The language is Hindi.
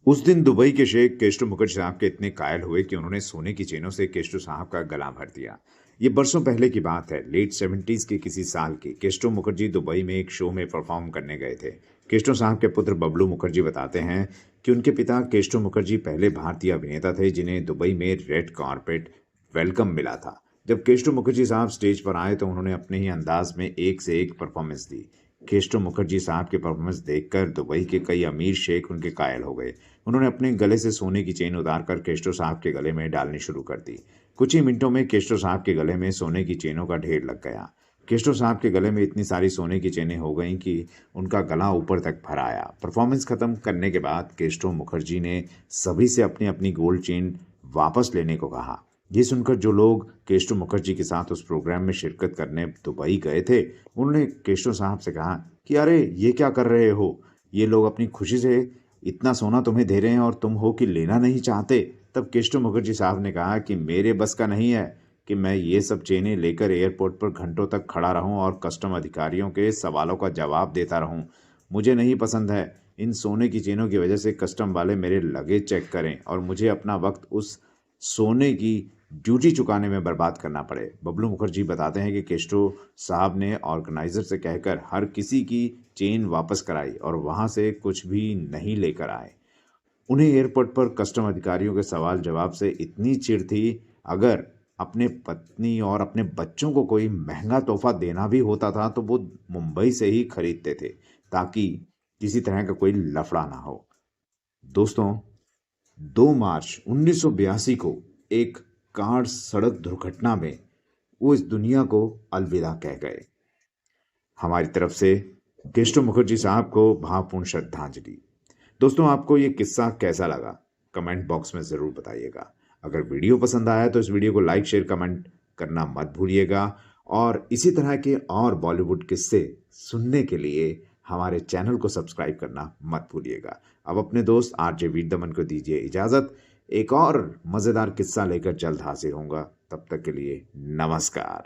उस दिन दुबई के शेख केस्टो मुखर्जी साहब के इतने कायल हुए कि उन्होंने सोने की चेनों से केस्टो साहब का गला भर दिया। ये बरसों पहले की बात है, लेट 70s के किसी साल की। केस्टो मुखर्जी दुबई में एक शो में परफॉर्म करने गए थे। केस्टो साहब के पुत्र बबलू मुखर्जी बताते हैं कि उनके पिता केस्टो मुखर्जी पहले भारतीय अभिनेता थे जिन्हें दुबई में रेड कारपेट वेलकम मिला था। जब केस्टो मुखर्जी साहब स्टेज पर आए तो उन्होंने अपने ही अंदाज में एक से एक परफॉर्मेंस दी। केस्टो मुखर्जी साहब की परफॉर्मेंस देखकर दुबई के कई अमीर शेख उनके कायल हो गए। उन्होंने अपने गले से सोने की चेन उतारकर केस्टो साहब के गले में डालनी शुरू कर दी। कुछ ही मिनटों में केस्टो साहब के गले में सोने की चेनों का ढेर लग गया। केस्टो साहब के गले में इतनी सारी सोने की चेनें हो गईं कि उनका गला ऊपर तक भर आया। परफॉर्मेंस खत्म करने के बाद केस्टो मुखर्जी ने सभी से अपनी अपनी गोल्ड चेन वापस लेने को कहा। ये सुनकर जो लोग केस्टो मुखर्जी के साथ उस प्रोग्राम में शिरकत करने दुबई गए थे, उन्होंने केस्टो साहब से कहा कि अरे ये क्या कर रहे हो, ये लोग अपनी खुशी से इतना सोना तुम्हें दे रहे हैं और तुम हो कि लेना नहीं चाहते। तब केस्टो मुखर्जी साहब ने कहा कि मेरे बस का नहीं है कि मैं ये सब चेनें लेकर एयरपोर्ट पर घंटों तक खड़ा रहूं और कस्टम अधिकारियों के सवालों का जवाब देता रहूं। मुझे नहीं पसंद है इन सोने की चेनों की वजह से कस्टम वाले मेरे लगेज चेक करें और मुझे अपना वक्त उस सोने की ड्यूटी चुकाने में बर्बाद करना पड़े। बबलू मुखर्जी बताते हैं कि केस्टो साहब ने ऑर्गेनाइजर से कहकर हर किसी की चेन वापस कराई और वहां से कुछ भी नहीं लेकर आए। उन्हें एयरपोर्ट पर कस्टम अधिकारियों के सवाल जवाब से इतनी चिढ़ थी, अगर अपने पत्नी और अपने बच्चों को कोई महंगा तोहफा देना भी होता था तो वो मुंबई से ही खरीदते थे ताकि किसी तरह का कोई लफड़ा ना हो। दोस्तों, 2 मार्च 1982 को एक कार सड़क दुर्घटना में वो इस दुनिया को अलविदा कह गए। हमारी तरफ से केस्टो मुखर्जी साहब को भावपूर्ण श्रद्धांजलि। दोस्तों, आपको ये किस्सा कैसा लगा? कमेंट बॉक्स में ज़रूर बताइएगा। अगर वीडियो पसंद आया तो इस वीडियो को लाइक शेयर कमेंट करना मत भूलिएगा और इसी तरह के और बॉलीवुड किस्से सुनने के लिए हमारे चैनल को सब्सक्राइब करना मत भूलिएगा। अब अपने दोस्त आरजे वीर दमन को दीजिए इजाज़त। एक और मज़ेदार किस्सा लेकर जल्द हाजिर होऊंगा। तब तक के लिए नमस्कार।